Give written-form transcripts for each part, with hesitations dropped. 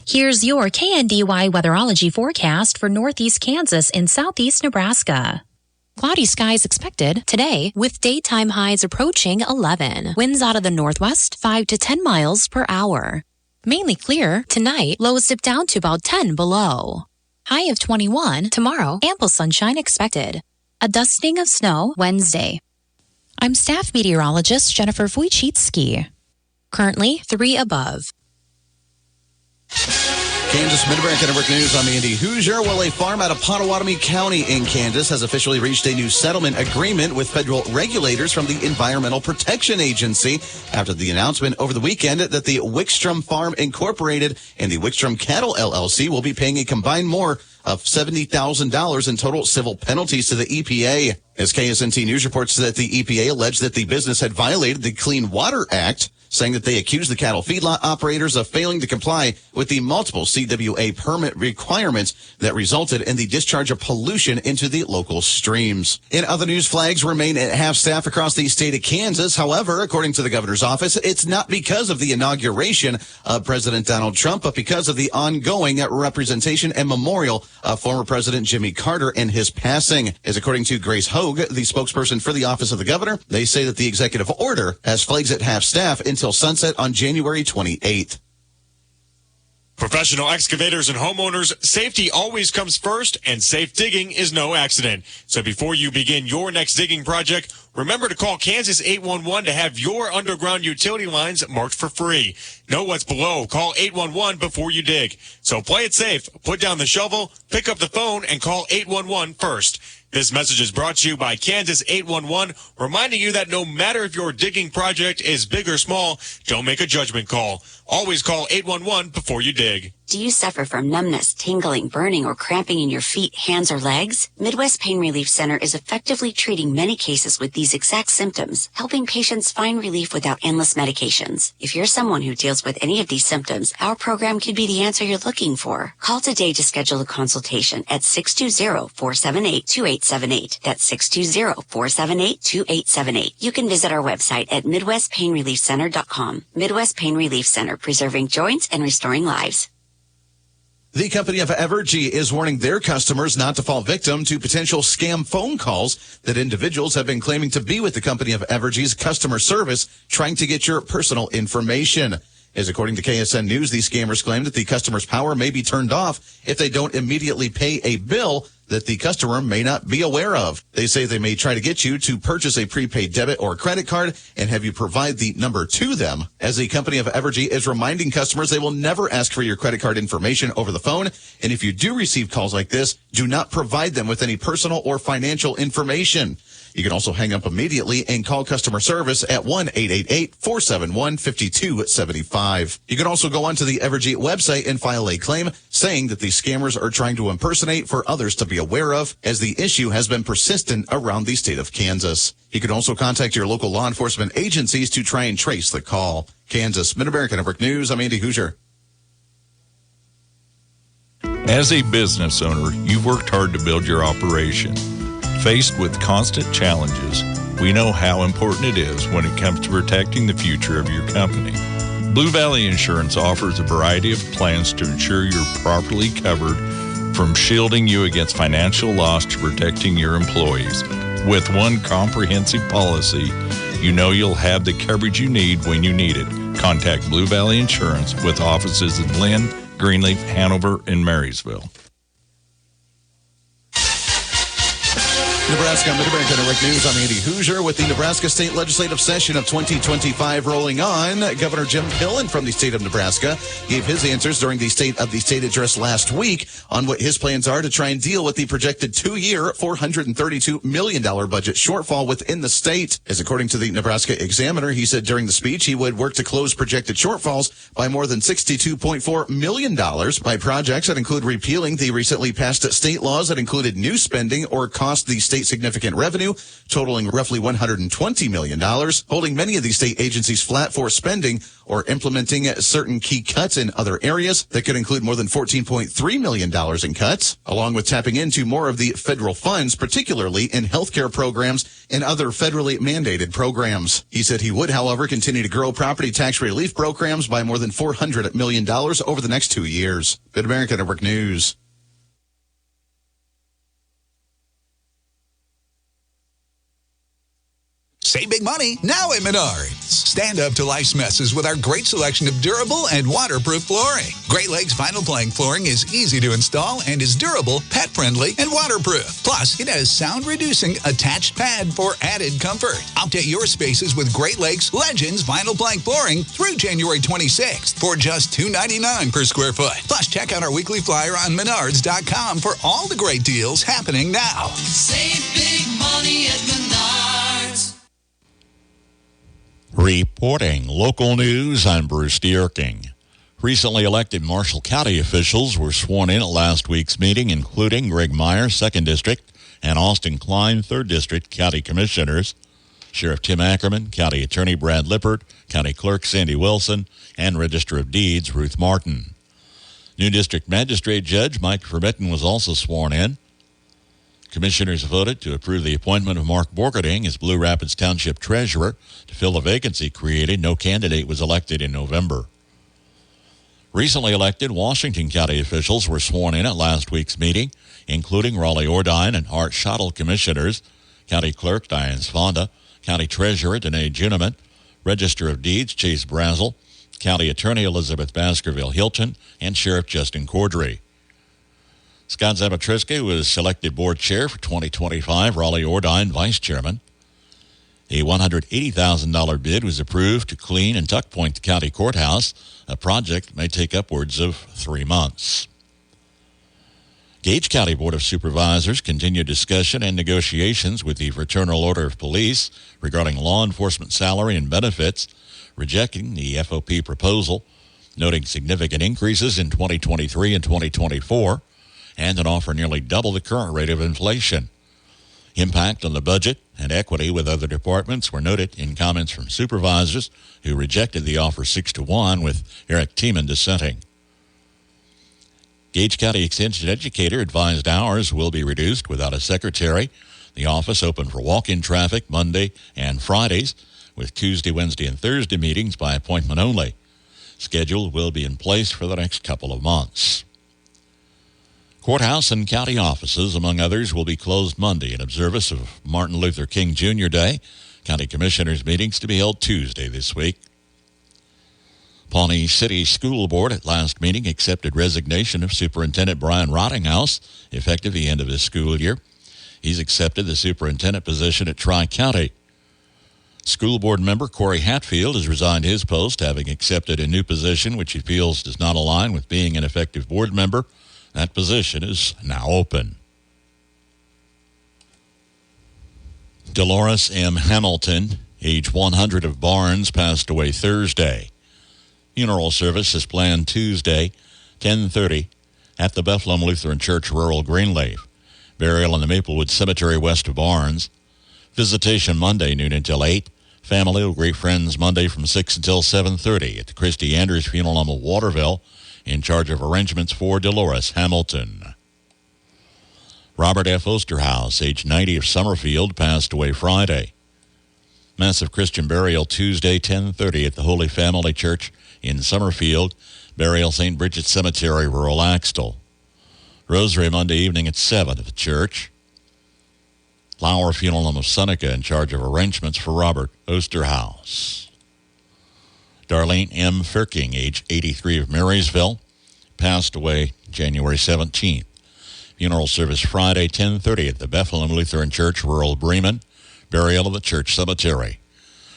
Here's your KNDY weatherology forecast for northeast Kansas and southeast Nebraska. Cloudy skies expected today with daytime highs approaching 11. Winds out of the northwest 5 to 10 miles per hour. Mainly clear tonight, lows dip down to about 10 below. High of 21 tomorrow, ample sunshine expected. A dusting of snow Wednesday. I'm staff meteorologist Jennifer Wojcicki. Currently 3 above. Kansas Mid-America Network News. I'm Andy Hoosier. Well, a farm out of Pottawatomie County in Kansas has officially reached a new settlement agreement with federal regulators from the Environmental Protection Agency after the announcement over the weekend that the Wickstrom Farm Incorporated and the Wickstrom Cattle LLC will be paying a combined more of $70,000 in total civil penalties to the EPA. As KSNT News reports that the EPA alleged that the business had violated the Clean Water Act, saying that they accused the cattle feedlot operators of failing to comply with the multiple CWA permit requirements that resulted in the discharge of pollution into the local streams. In other news, flags remain at half-staff across the state of Kansas. However, according to the governor's office, it's not because of the inauguration of President Donald Trump, but because of the ongoing representation and memorial of former President Jimmy Carter and his passing. As according to Grace Hogue, the spokesperson for the office of the governor, they say that the executive order has flags at half-staff until sunset on January 28th. Professional excavators and homeowners, safety always comes first, and safe digging is no accident. So before you begin your next digging project, remember to call Kansas 811 to have your underground utility lines marked for free. Know what's below. Call 811 before you dig. So play it safe. Put down the shovel, pick up the phone, and call 811 first. This message is brought to you by Kansas 811, reminding you that no matter if your digging project is big or small, don't make a judgment call. Always call 811 before you dig. Do you suffer from numbness, tingling, burning, or cramping in your feet, hands, or legs? Midwest Pain Relief Center is effectively treating many cases with these exact symptoms, helping patients find relief without endless medications. If you're someone who deals with any of these symptoms, our program could be the answer you're looking for. Call today to schedule a consultation at 620-478-2878. That's 620-478-2878. You can visit our website at MidwestPainReliefCenter.com. Midwest Pain Relief Center, preserving joints and restoring lives. The company of Evergy is warning their customers not to fall victim to potential scam phone calls that individuals have been claiming to be with the company of Evergy's customer service, trying to get your personal information. As according to KSN News, these scammers claim that the customer's power may be turned off if they don't immediately pay a bill that the customer may not be aware of. They say they may try to get you to purchase a prepaid debit or credit card and have you provide the number to them. As the company of Evergy is reminding customers, they will never ask for your credit card information over the phone. And if you do receive calls like this, do not provide them with any personal or financial information. You can also hang up immediately and call customer service at 1-888-471-5275. You can also go onto the Evergy website and file a claim saying that the scammers are trying to impersonate for others to be aware of, as the issue has been persistent around the state of Kansas. You can also contact your local law enforcement agencies to try and trace the call. Kansas Mid-America Network News, I'm Andy Hoosier. As a business owner, you've worked hard to build your operation. Faced with constant challenges, we know how important it is when it comes to protecting the future of your company. Blue Valley Insurance offers a variety of plans to ensure you're properly covered, from shielding you against financial loss to protecting your employees. With one comprehensive policy, you know you'll have the coverage you need when you need it. Contact Blue Valley Insurance with offices in Lynn, Greenleaf, Hanover, and Marysville. Nebraska Mid-America Network News. I'm Andy Hoosier with the Nebraska State Legislative Session of 2025 rolling on. Governor Jim Pillen from the state of Nebraska gave his answers during the State of the State address last week on what his plans are to try and deal with the projected two-year $432 million budget shortfall within the state. As according to the Nebraska Examiner, he said during the speech he would work to close projected shortfalls by more than $62.4 million by projects that include repealing the recently passed state laws that included new spending or cost the state state significant revenue, totaling roughly $120 million, holding many of these state agencies flat for spending or implementing certain key cuts in other areas that could include more than $14.3 million in cuts, along with tapping into more of the federal funds, particularly in healthcare programs and other federally mandated programs. He said he would, however, continue to grow property tax relief programs by more than $400 million over the next 2 years. Good American Network News. Save big money now at Menards. Stand up to life's messes with our great selection of durable and waterproof flooring. Great Lakes vinyl plank flooring is easy to install and is durable, pet-friendly, and waterproof. Plus, it has sound-reducing attached pad for added comfort. Update your spaces with Great Lakes Legends vinyl plank flooring through January 26th for just $2.99 per square foot. Plus, check out our weekly flyer on Menards.com for all the great deals happening now. Save big money at Menards. Reporting local news, I'm Bruce Dierking. Recently elected Marshall County officials were sworn in at last week's meeting, including Greg Meyer, 2nd District, and Austin Klein, 3rd District County Commissioners, Sheriff Tim Ackerman, County Attorney Brad Lippert, County Clerk Sandy Wilson, and Register of Deeds Ruth Martin. New District Magistrate Judge Mike Vermitten was also sworn in. Commissioners voted to approve the appointment of Mark Borgerding as Blue Rapids Township Treasurer to fill a vacancy created. No candidate was elected in November. Recently elected Washington County officials were sworn in at last week's meeting, including Raleigh Ordine and Art Schottel Commissioners, County Clerk Diane Sfonda, County Treasurer Danae Juniman, Register of Deeds Chase Brazel, County Attorney Elizabeth Baskerville-Hilton, and Sheriff Justin Cordry. Scott Zabatriski was selected board chair for 2025, Raleigh Ordine vice chairman. A $180,000 bid was approved to clean and tuck point the county courthouse, a project that may take upwards of 3 months. Gage County Board of Supervisors continued discussion and negotiations with the Fraternal Order of Police regarding law enforcement salary and benefits, rejecting the FOP proposal, noting significant increases in 2023 and 2024, and an offer nearly double the current rate of inflation. Impact on the budget and equity with other departments were noted in comments from supervisors who rejected the offer 6-1, with Eric Tiemann dissenting. Gage County Extension Educator advised hours will be reduced without a secretary. The office open for walk-in traffic Monday and Fridays, with Tuesday, Wednesday, and Thursday meetings by appointment only. Schedule will be in place for the next couple of months. Courthouse and county offices, among others, will be closed Monday in observance of Martin Luther King Jr. Day. County Commissioners meetings to be held Tuesday this week. Pawnee City School Board at last meeting accepted resignation of Superintendent Brian Rottinghouse, effective the end of this school year. He's accepted the superintendent position at Tri-County. School Board member Corey Hatfield has resigned his post, having accepted a new position which he feels does not align with being an effective board member. That position is now open. Dolores M. Hamilton, age 100 of Barnes, passed away Thursday. Funeral service is planned Tuesday, 10:30, at the Bethlehem Lutheran Church, rural Greenleaf. Burial in the Maplewood Cemetery west of Barnes. Visitation Monday, noon until 8. Family will greet friends Monday from 6 until 7:30 at the Christy Andrews Funeral Home of Waterville, in charge of arrangements for Dolores Hamilton. Robert F. Osterhaus, age 90 of Summerfield, passed away Friday. Massive Christian burial Tuesday, 10:30 at the Holy Family Church in Summerfield. Burial St. Bridget Cemetery, rural Axtell. Rosary Monday evening at 7 at the church. Flower Funeral Home of Seneca, in charge of arrangements for Robert Osterhaus. Darlene M. Firking, age 83 of Marysville, passed away January 17th. Funeral service Friday, 10:30 at the Bethlehem Lutheran Church, rural Bremen. Burial of the church cemetery.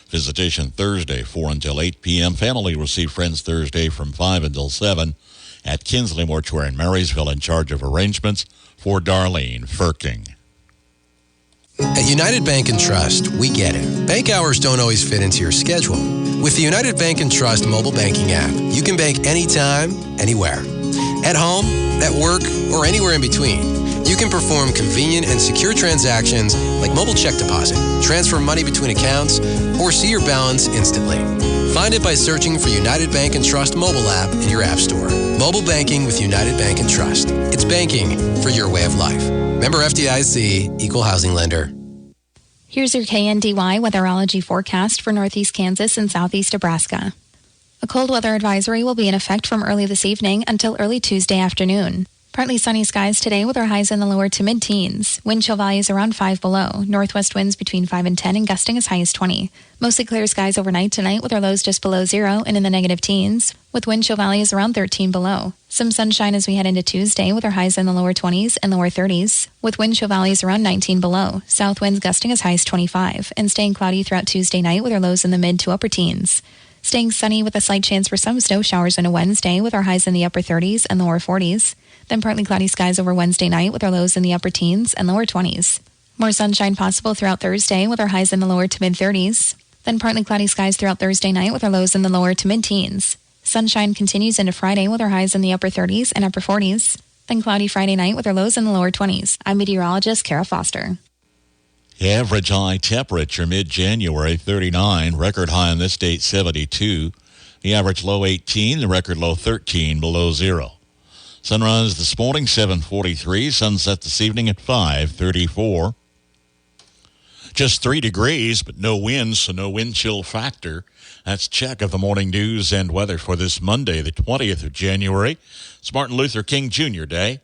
Visitation Thursday, 4 until 8 p.m. Family will see friends Thursday from 5 until 7 at Kinsley Mortuary in Marysville, in charge of arrangements for Darlene Firking. At United Bank and Trust, we get it. Bank hours don't always fit into your schedule. With the United Bank and Trust mobile banking app, you can bank anytime, anywhere. At home, at work, or anywhere in between. You can perform convenient and secure transactions like mobile check deposit, transfer money between accounts, or see your balance instantly. Find it by searching for United Bank and Trust mobile app in your app store. Mobile banking with United Bank and Trust. It's banking for your way of life. Member FDIC, Equal Housing Lender. Here's your KNDY weatherology forecast for northeast Kansas and southeast Nebraska. A cold weather advisory will be in effect from early this evening until early Tuesday afternoon. Partly sunny skies today with our highs in the lower to mid-teens. Wind chill values around 5 below. Northwest winds between 5 and 10 and gusting as high as 20. Mostly clear skies overnight tonight with our lows just below 0 and in the negative teens, with wind chill values around 13 below. Some sunshine as we head into Tuesday with our highs in the lower 20s and lower 30s, with wind chill values around 19 below. South winds gusting as high as 25, and staying cloudy throughout Tuesday night with our lows in the mid to upper teens. Staying sunny with a slight chance for some snow showers into Wednesday with our highs in the upper 30s and lower 40s. Then partly cloudy skies over Wednesday night with our lows in the upper teens and lower 20s. More sunshine possible throughout Thursday with our highs in the lower to mid 30s. Then partly cloudy skies throughout Thursday night with our lows in the lower to mid teens. Sunshine continues into Friday with our highs in the upper 30s and upper 40s. Then cloudy Friday night with our lows in the lower 20s. I'm meteorologist Kara Foster. The average high temperature mid-January 39, record high on this date 72. The average low 18, the record low 13 below 0. Sunrise this morning 7:43, sunset this evening at 5:34. Just 3 degrees, but no wind, so no wind chill factor. That's check of the morning news and weather for this Monday, the 20th of January. It's Martin Luther King Jr. Day.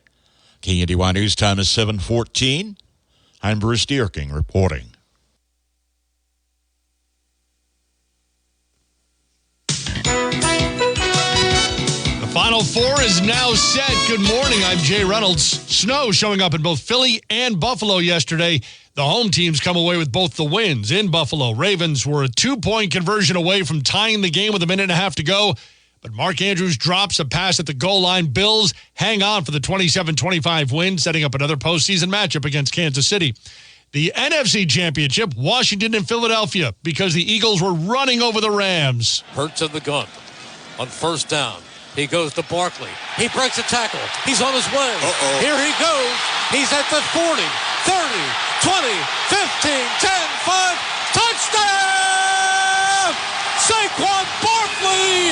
KNDY News time is 7:14. I'm Bruce Dierking reporting. The Final Four is now set. Good morning. I'm Jay Reynolds. Snow showing up in both Philly and Buffalo yesterday. The home teams come away with both the wins. In Buffalo, Ravens were a 2-point conversion away from tying the game with a minute and a half to go. But Mark Andrews drops a pass at the goal line. Bills hang on for the 27-25 win, setting up another postseason matchup against Kansas City. The NFC Championship, Washington and Philadelphia, because the Eagles were running over the Rams. Hurts in the gun on first down. He goes to Barkley. He breaks a tackle. He's on his way. Here he goes. He's at the 40, 30, 20, 15, 10, 5. Touchdown! Saquon Barkley!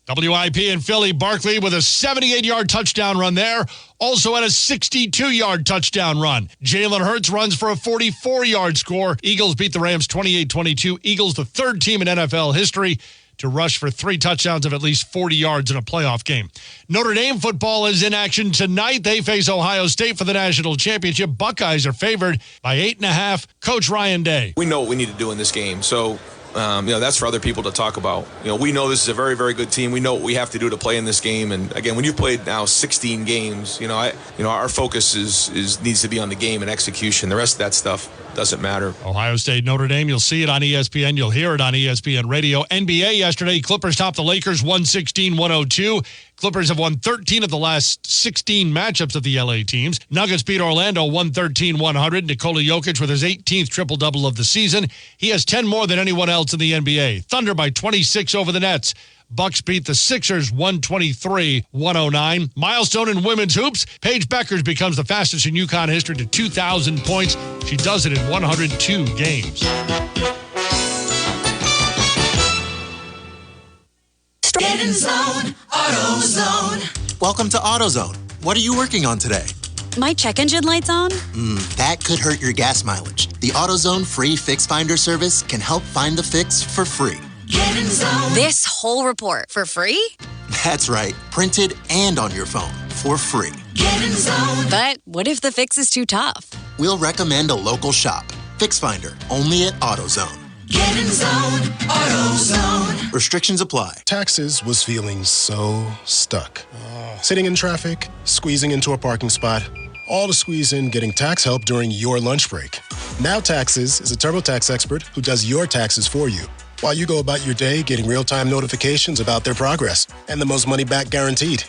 WIP in Philly, Barkley with a 78-yard touchdown run there. Also had a 62-yard touchdown run. Jalen Hurts runs for a 44-yard score. Eagles beat the Rams 28-22. Eagles, the third team in NFL history to rush for 3 touchdowns of at least 40 yards in a playoff game. Notre Dame football is in action tonight. They face Ohio State for the national championship. Buckeyes are favored by 8.5. Coach Ryan Day. We know what we need to do in this game, so that's for other people to talk about. We know this is a very, very good team. We know what we have to do to play in this game. And again, when you've played now 16 games, our focus needs to be on the game and execution. The rest of that stuff doesn't matter. Ohio State, Notre Dame, you'll see it on ESPN. You'll hear it on ESPN Radio. NBA yesterday, Clippers topped the Lakers 116-102. Clippers have won 13 of the last 16 matchups of the LA teams. Nuggets beat Orlando 113-100. Nikola Jokic with his 18th triple-double of the season. He has 10 more than anyone else in the NBA. Thunder by 26 over the Nets. Bucks beat the Sixers 123-109. Milestone in women's hoops. Paige Beckers becomes the fastest in UConn history to 2,000 points. She does it in 102 games. Get in zone, AutoZone. Welcome to AutoZone. What are you working on today? My check engine light's on? That could hurt your gas mileage. The AutoZone free Fix Finder service can help find the fix for free. Get in zone. This whole report for free? That's right. Printed and on your phone for free. Get in zone. But what if the fix is too tough? We'll recommend a local shop. Fix Finder, only at AutoZone. Get in zone, AutoZone. Restrictions apply. Taxes was feeling so stuck. Sitting in traffic, squeezing into a parking spot, all to squeeze in getting tax help during your lunch break. Now Taxes is a TurboTax expert who does your taxes for you, while you go about your day getting real-time notifications about their progress and the most money back guaranteed.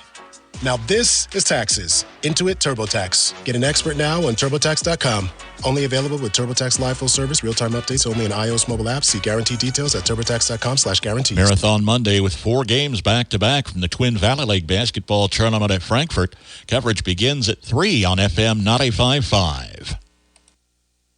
Now this is taxes. Intuit TurboTax. Get an expert now on TurboTax.com. Only available with TurboTax Live full service, real-time updates only in iOS mobile apps. See guarantee details at TurboTax.com/guarantees. Marathon Monday with 4 games back-to-back from the Twin Valley League basketball tournament at Frankfurt. Coverage begins at 3 on FM 95.5.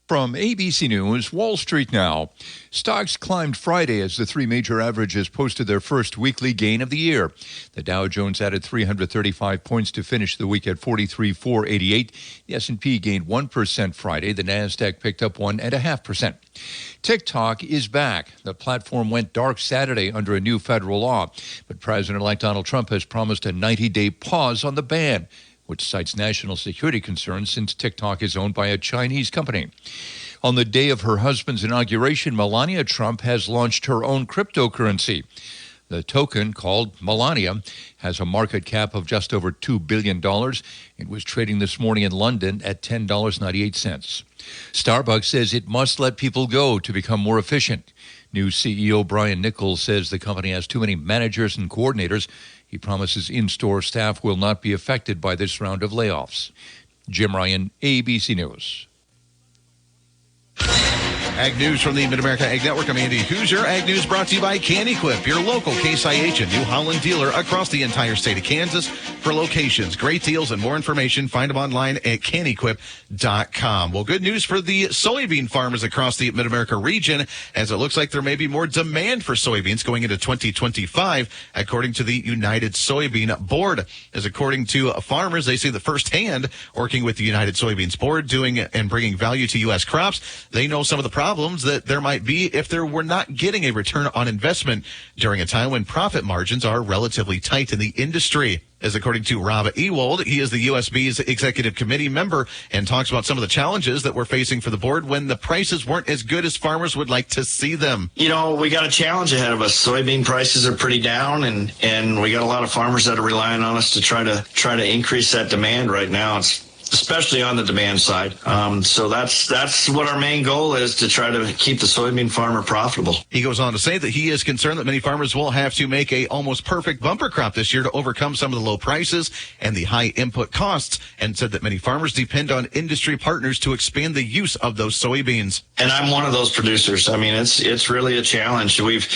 From ABC News, Wall Street now. Stocks climbed Friday as the three major averages posted their first weekly gain of the year. The Dow Jones added 335 points to finish the week at 43,488. The S&P gained 1% Friday. The Nasdaq picked up 1.5%. TikTok is back. The platform went dark Saturday under a new federal law, but President-elect Donald Trump has promised a 90-day pause on the ban, which cites national security concerns since TikTok is owned by a Chinese company. On the day of her husband's inauguration, Melania Trump has launched her own cryptocurrency. The token, called Melania, has a market cap of just over $2 billion. It was trading this morning in London at $10.98. Starbucks says it must let people go to become more efficient. New CEO Brian Nichols says the company has too many managers and coordinators. He promises in-store staff will not be affected by this round of layoffs. Jim Ryan, ABC News. Ag News from the Mid-America Ag Network. I'm Andy Hoosier. Ag News brought to you by KNDY, your local Case IH and New Holland dealer across the entire state of Kansas. For locations, great deals, and more information, find them online at KNDY.com. Well, good news for the soybean farmers across the Mid-America region, as it looks like there may be more demand for soybeans going into 2025, according to the United Soybean Board. As according to farmers, they say that firsthand, working with the United Soybeans Board, doing and bringing value to U.S. crops, they know some of the problems that there might be if there were not getting a return on investment during a time when profit margins are relatively tight in the industry. As according to Rob Ewald, he is the USB's executive committee member and talks about some of the challenges that we're facing for the board when the prices weren't as good as farmers would like to see them. You know, we got a challenge ahead of us. Soybean prices are pretty down, and we got a lot of farmers that are relying on us to try to increase that demand right now. It's especially on the demand side. So that's what our main goal is, to try to keep the soybean farmer profitable. He goes on to say that he is concerned that many farmers will have to make a almost perfect bumper crop this year to overcome some of the low prices and the high input costs, and said that many farmers depend on industry partners to expand the use of those soybeans. And I'm one of those producers. I mean, it's really a challenge. We've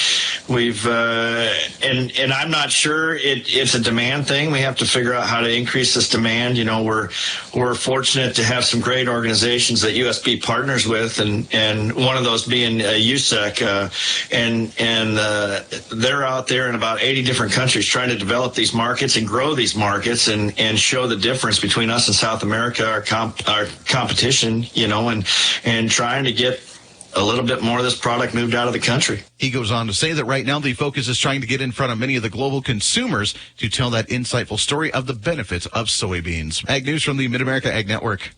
and I'm not sure it's a demand thing. We have to figure out how to increase this demand. You know, we're fortunate to have some great organizations that USB partners with, and one of those being USEC, and they're out there in about 80 different countries trying to develop these markets and grow these markets and show the difference between us and South America, our competition, you know, and trying to get a little bit more of this product moved out of the country. He goes on to say that right now the focus is trying to get in front of many of the global consumers to tell that insightful story of the benefits of soybeans. Ag News from the Mid-America Ag Network.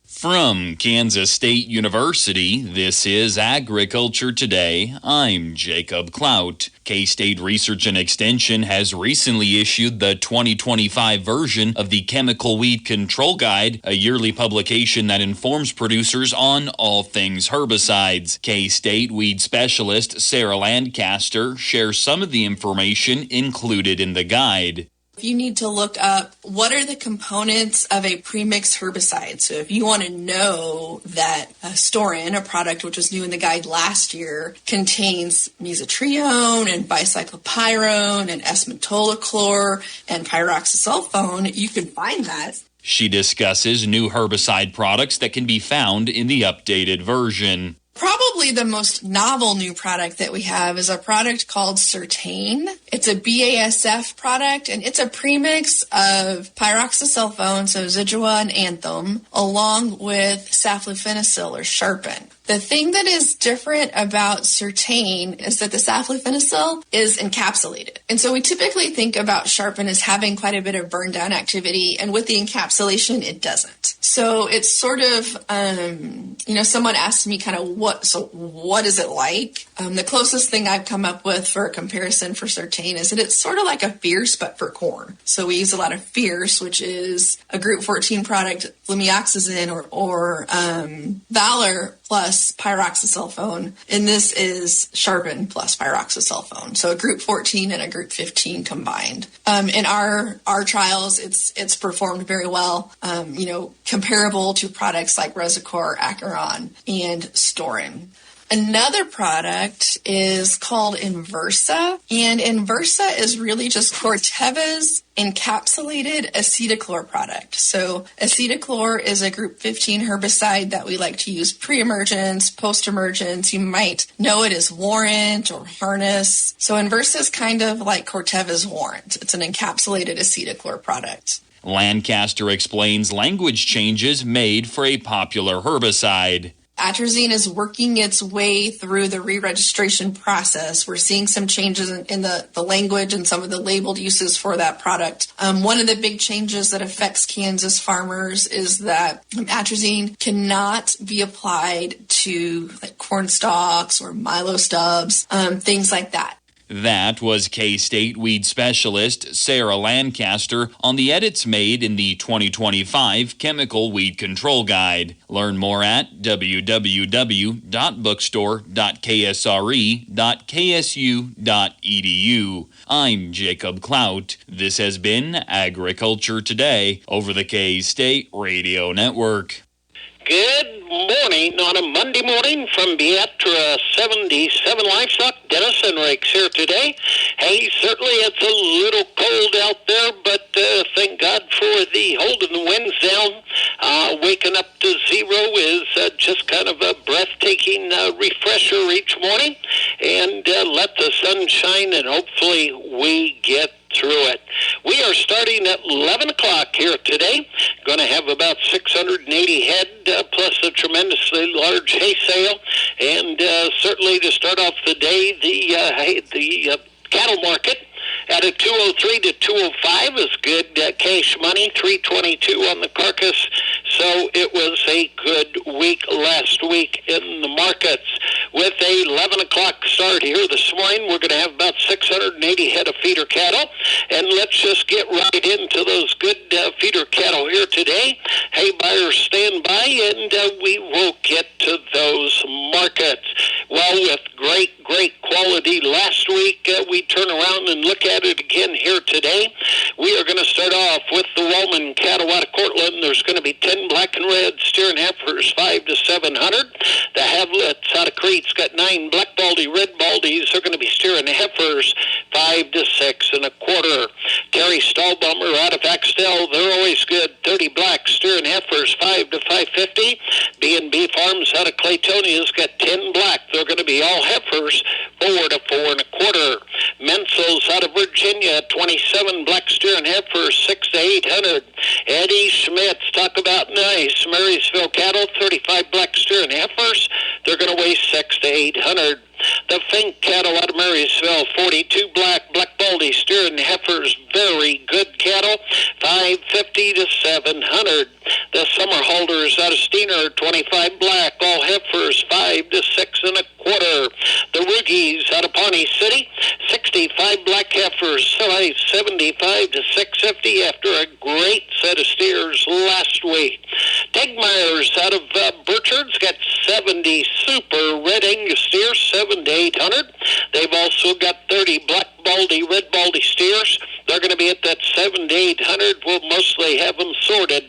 From Kansas State University, this is Agriculture Today. I'm Jacob Clout. K-State Research and Extension has recently issued the 2025 version of the Chemical Weed Control Guide, a yearly publication that informs producers on all things herbicides. K-State weed specialist Sarah Lancaster shares some of the information included in the guide. You need to look up what are the components of a premixed herbicide. So if you want to know that Storin, a product which was new in the guide last year, contains mesotrione and bicyclopyrone and S-metolachlor and pyroxasulfone, you can find that. She discusses new herbicide products that can be found in the updated version. Probably the most novel new product that we have is a product called Certain. It's a BASF product, and it's a premix of pyroxasulfone, so Zidua and Anthem, along with saflufenicil or Sharpen. The thing that is different about Certain is that the saflufenicil is encapsulated. And so we typically think about Sharpen as having quite a bit of burn down activity, and with the encapsulation, it doesn't. So it's sort of, someone asked me kind of what is it like? The closest thing I've come up with for a comparison for Certain is that it's sort of like a Fierce, but for corn. So we use a lot of Fierce, which is a Group 14 product, flumioxazin or Valor, plus pyroxasulfone, and this is Sharpen plus pyroxasulfone. So a group 14 and a group 15 combined. In our trials, it's performed very well, comparable to products like Resicor, Acheron, and Storin. Another product is called Inversa, and Inversa is really just Corteva's encapsulated acetochlor product. So acetochlor is a group 15 herbicide that we like to use pre-emergence, post-emergence. You might know it as Warrant or Harness. So Inversa is kind of like Corteva's Warrant. It's an encapsulated acetochlor product. Lancaster explains language changes made for a popular herbicide. Atrazine is working its way through the re-registration process. We're seeing some changes in the language and some of the labeled uses for that product. One of the big changes that affects Kansas farmers is that atrazine cannot be applied to like corn stalks or milo stubs, things like that. That was K-State weed specialist Sarah Lancaster on the edits made in the 2025 Chemical Weed Control Guide. Learn more at www.bookstore.ksre.ksu.edu. I'm Jacob Clout. This has been Agriculture Today over the K-State Radio Network. Good morning on a Monday morning from Beatra 77 Livestock. Dennis Enrique's here today. Hey, certainly it's a little cold out there, but thank God for the holding the winds down. Waking up to zero is just kind of a breathtaking refresher each morning. And let the sun shine, and hopefully we get through it. We are starting at 11 o'clock here today. Going to have about 680 head, plus a tremendously large hay sale. And certainly to start off the day, the cattle market at a 203 to 205 is good cash money, 322 on the carcass. So it was a good week last week in the markets. With a 11 o'clock start here this morning, we're going to have about 680 head of feeder cattle. And let's just get right into those good feeder cattle here today. Hay buyers stand by, and we will get to those markets. Well, with great quality last week, we turn around and look at it again here today. We are going to start off with the Wallman cattle out of Cortland. There's going to be 10 black and red steer and heifers, 5 to 700. The Havlets out of Crete's got 9 black baldy, red baldies. They're going to be steer and heifers, 5 to 6 and a quarter. Terry Stallbummer out of Axtell, they're always good, 30 black steer and heifers, 5 to 550. B&B Farms out of Claytonia's got 10 black. They're going to be all heifers, 4 to 4 and a quarter. Mensel's out of Virginia, 27 black steer and heifers, 6 to 800. Eddie Schmitz, talk about nice. Marysville cattle, 35 black steer and heifers. They're going to weigh 6 to 800. The Fink cattle out of Marysville, 42 black baldy steer and heifers, very good cattle, 550 to 700. The Summer Holders out of Steiner, 25 black, all heifers, 5 to 6 and a quarter. The Roogies out of Pawnee City, 65 black heifers, 75 to 650 after a great set of steers last week. Tegmeyer's out of Burchard's got 70 super red Angus steers, 7 to 800. They've also got 30 black baldy, red baldy steers. They're going to be at that 7 to 800. We'll mostly have them sorted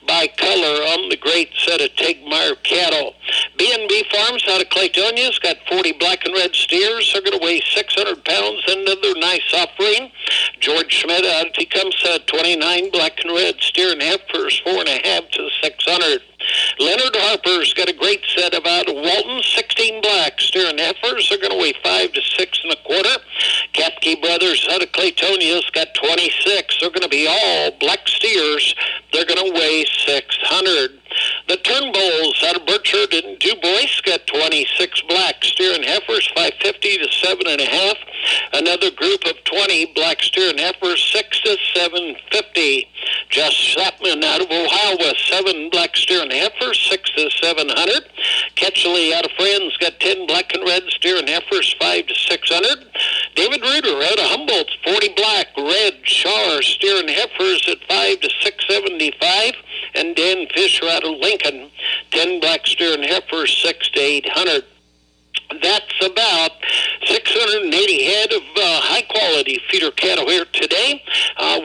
by color on the great set of Tegmeyer cattle. B&B Farms out of Claytonia's got 40 black and red steers. They're going to weigh 600 pounds. Another nice offering. George Schmidt out of Tecumseh, 29 black and red steer and heifers, 4.5 to 600. Leonard Harper's got a great set of out of Walton, 16 black steer and heifers. They're going to weigh 5 to 6 and a quarter. Kapke Brothers out of Claytonia's got 26. They're going to be all black steers. They're going to weigh 600. The Turnbulls out of Burchard and DuBois got 26 black steer and heifers, 550 to 7.5. Another group of 20 black steer and heifers, 6 to 750. Josh Chapman out of Ohio with 7 black steer and heifers, 6 to 700. Ketchley out of Friends got 10 black and red steer and heifers, 5 to 600. David Reuter out of Humboldt, 40 black, red, char, steer and heifers at 5 to 675. And Dan Fisher out of Lincoln, 10 black steer and heifers, 6 to 800. That's about 680 head of high-quality feeder cattle here today.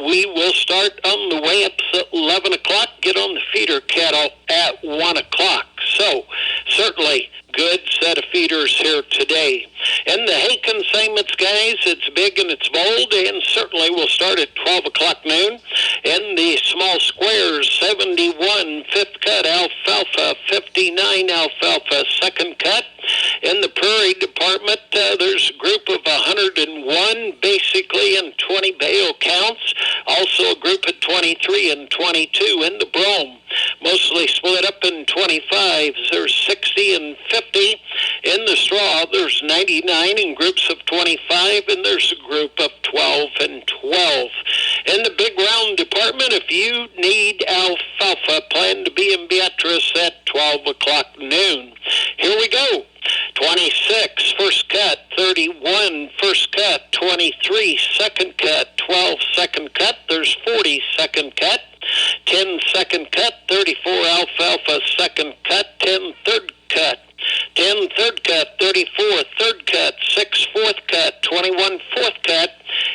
We will start on the weigh-ups at 11 o'clock, get on the feeder cattle at 1 o'clock. So, certainly, good set of feeders here today. And the hay consignments, guys, it's big and it's bold, and certainly we'll start at 12 o'clock noon. And the small squares, 71 fifth cut alfalfa, 59 alfalfa second cut. In the prairie department, there's a group of 101 basically in 20 bale counts. Also a group of 23 and 22 in the brome. Mostly split up in 25s. There's 60 and 50 in the straw. There's 99 in groups of 25, and there's a group of 12 and 12. In the big round department, if you need alfalfa, plan to be in Beatrice at 12 o'clock noon. Here we go. 26 first cut, 31 first cut, 23 second cut, 12 second cut, there's 40 second cut, 10 second cut, 34 alfalfa second cut, 10 third cut, 10 third cut, 34 third cut, 6 fourth cut, 21 fourth cut,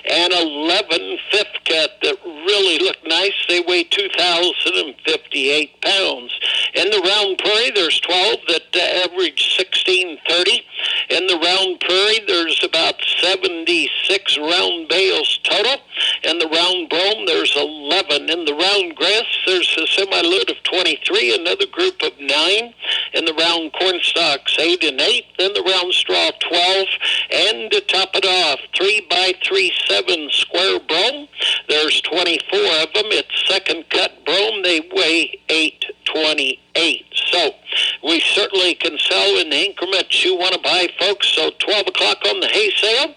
and 11 fifth cut that really look nice. They weigh 2,058 pounds. In the round prairie, there's 12 that average 1630. In the round prairie, there's about 76 round bales total. In the round brome, there's 11. In the round grass, there's a semi-load of 23, another group of 9. In the round corn stalks, 8 and 8. In the round straw, 12. And to top it off, 3x37 square brome. There's 24 of them. It's second cut brome. They weigh 828. So we certainly can sell in the increments you want to buy, folks. So 12 o'clock on the hay sale.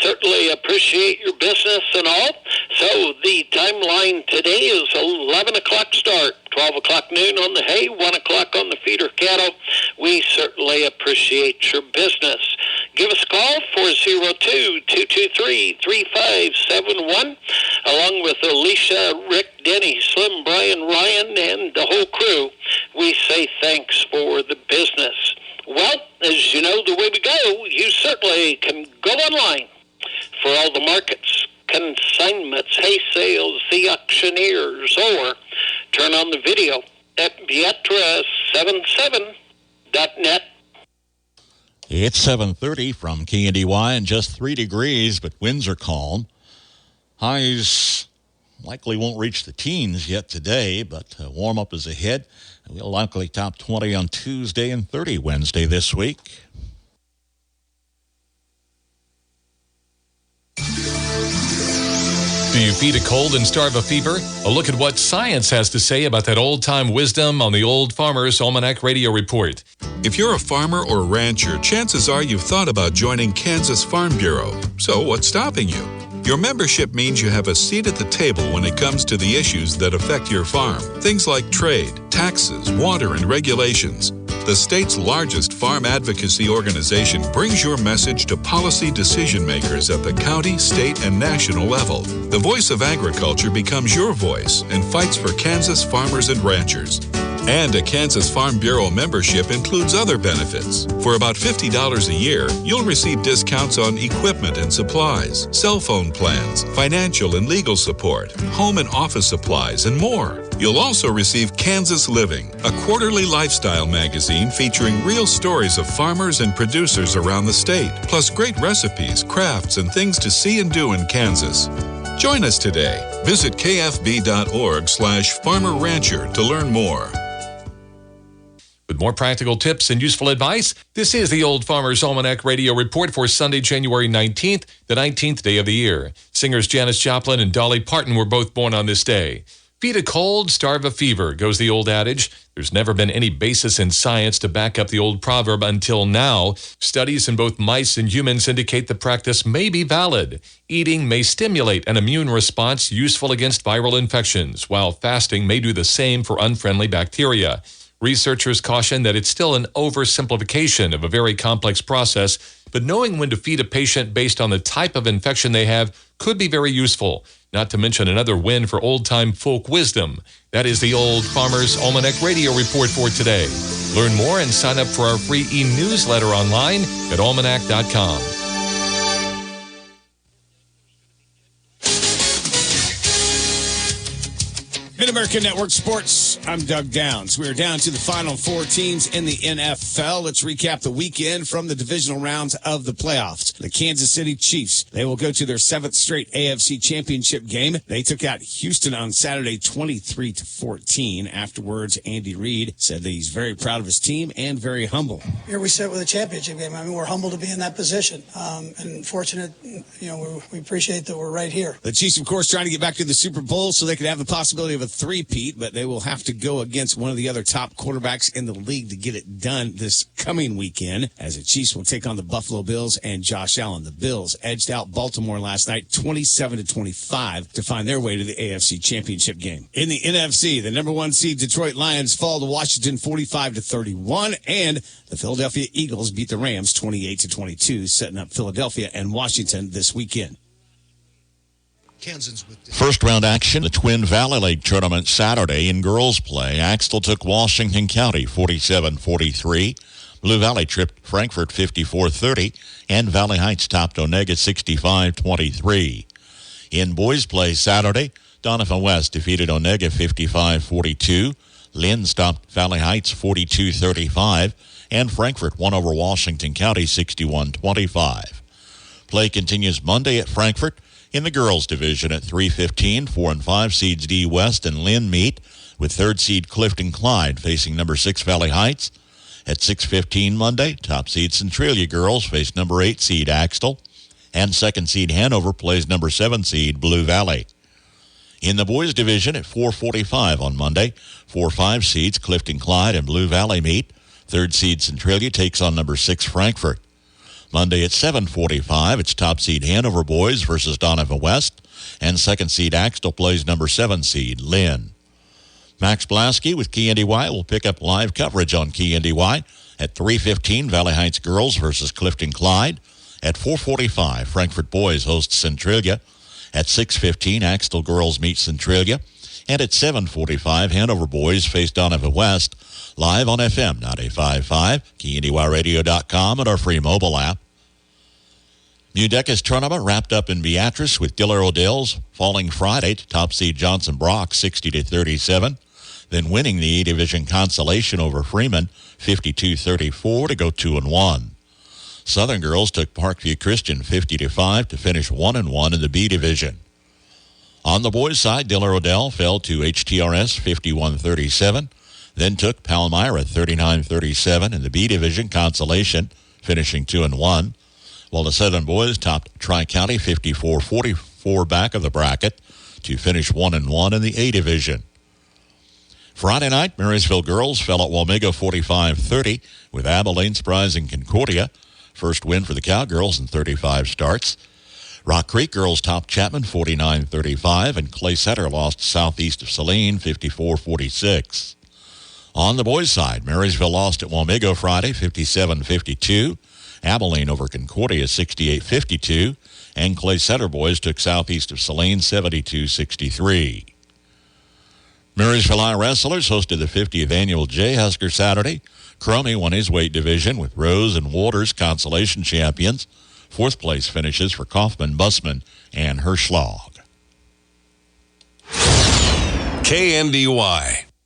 Certainly appreciate your business and all. So the timeline today is 11 o'clock start, 12 o'clock noon on the hay, 1 o'clock on the feeder cattle. We certainly appreciate your business. Give us a call, 402-223-3571, along with Alicia, Rick, Denny, Slim, Brian, Ryan, and the whole crew. We say thanks for the business. Well, as you know, the way we go, you certainly can go online for all the markets, consignments, hay sales, the auctioneers, or turn on the video at Beatra77.net. It's 7:30 from KNDY and just 3 degrees, but winds are calm. Highs likely won't reach the teens yet today, but warm-up is ahead. We'll likely top 20 on Tuesday and 30 Wednesday this week. Do you feed a cold and starve a fever? A look at what science has to say about that old-time wisdom on the Old Farmer's Almanac Radio Report. If you're a farmer or rancher, chances are you've thought about joining Kansas Farm Bureau. So what's stopping you? Your membership means you have a seat at the table when it comes to the issues that affect your farm. Things like trade, taxes, water, and regulations. The state's largest farm advocacy organization brings your message to policy decision makers at the county, state, and national level. The voice of agriculture becomes your voice and fights for Kansas farmers and ranchers. And a Kansas Farm Bureau membership includes other benefits. For about $50 a year, you'll receive discounts on equipment and supplies, cell phone plans, financial and legal support, home and office supplies, and more. You'll also receive Kansas Living, a quarterly lifestyle magazine featuring real stories of farmers and producers around the state, plus great recipes, crafts, and things to see and do in Kansas. Join us today. Visit kfb.org/farmerrancher to learn more. With more practical tips and useful advice, this is the Old Farmer's Almanac Radio Report for Sunday, January 19th, the 19th day of the year. Singers Janis Joplin and Dolly Parton were both born on this day. Feed a cold, starve a fever, goes the old adage. There's never been any basis in science to back up the old proverb until now. Studies in both mice and humans indicate the practice may be valid. Eating may stimulate an immune response useful against viral infections, while fasting may do the same for unfriendly bacteria. Researchers caution that it's still an oversimplification of a very complex process, but knowing when to feed a patient based on the type of infection they have could be very useful. Not to mention another win for old-time folk wisdom. That is the Old Farmer's Almanac Radio Report for today. Learn more and sign up for our free e-newsletter online at almanac.com. Mid-American Network Sports, I'm Doug Downs. We're down to the final four teams in the NFL. Let's recap the weekend from the divisional rounds of the playoffs. The Kansas City Chiefs, they will go to their 7th straight AFC Championship game. They took out Houston on Saturday 23-14. Afterwards, Andy Reid said that he's very proud of his team and very humble. Here we sit with a championship game. I mean, we're humbled to be in that position and fortunate, we appreciate that we're right here. The Chiefs, of course, trying to get back to the Super Bowl so they could have the possibility of a three-peat, but they will have to go against one of the other top quarterbacks in the league to get it done this coming weekend, as the Chiefs will take on the Buffalo Bills and Josh Allen. The Bills edged out Baltimore last night 27-25 to find their way to the AFC Championship game. In the NFC, the number 1 seed Detroit Lions fall to Washington 45-31, and the Philadelphia Eagles beat the Rams 28-22, setting up Philadelphia and Washington this weekend. First round action, the Twin Valley League tournament Saturday in girls play. Axtell took Washington County 47-43. Blue Valley tripped Frankfort 54-30. And Valley Heights topped Onega 65-23. In boys play Saturday, Donovan West defeated Onega 55-42. Lynn stopped Valley Heights 42-35. And Frankfort won over Washington County 61-25. Play continues Monday at Frankfort. In the girls' division at 3:15, 4 and 5 seeds D West and Lynn meet, with 3rd seed Clifton Clyde facing number 6 Valley Heights. At 6:15 Monday, top seed Centralia girls face number 8 seed Axtell, and 2nd seed Hanover plays number 7 seed Blue Valley. In the boys' division at 4:45 on Monday, 4-5 seeds Clifton Clyde and Blue Valley meet. 3rd seed Centralia takes on number 6 Frankfort. Monday at 7:45, it's top seed Hanover boys versus Donovan West, and 2nd seed Axtell plays number 7 seed Lynn. Max Blasky with KNDY will pick up live coverage on KNDY at 3:15, Valley Heights girls versus Clifton Clyde. At 4:45, Frankfort boys host Centralia. At 6:15, Axtell girls meet Centralia. And at 7:45, Hanover boys face Donovan West. Live on FM 95.5, KNDYradio.com, and our free mobile app. Newdeca's tournament wrapped up in Beatrice with Diller Odell's falling Friday to top seed Johnson Brock 60-37, then winning the A-Division consolation over Freeman 52-34 to go 2-1. Southern girls took Parkview Christian 50-5 to finish 1-1 in the B-Division. On the boys' side, Diller Odell fell to HTRS 51-37, then took Palmyra 39-37 in the B-Division consolation, finishing 2-1, while the Southern boys topped Tri-County 54-44 back of the bracket to finish 1-1 in the A-Division. Friday night, Marysville girls fell at Wamego 45-30, with Abilene surprising Concordia. First win for the Cowgirls in 35 starts. Rock Creek girls topped Chapman 49-35, and Clay Center lost Southeast of Saline 54-46. On the boys' side, Marysville lost at Wamego Friday 57-52. Abilene over Concordia 68-52. And Clay Center boys took Southeast of Saline 72-63. Marysville High Wrestlers hosted the 50th annual J. Husker Saturday. Cromie won his weight division with Rose and Waters consolation champions. 4th place finishes for Kaufman, Bussman, and Hirschlag. KNDY.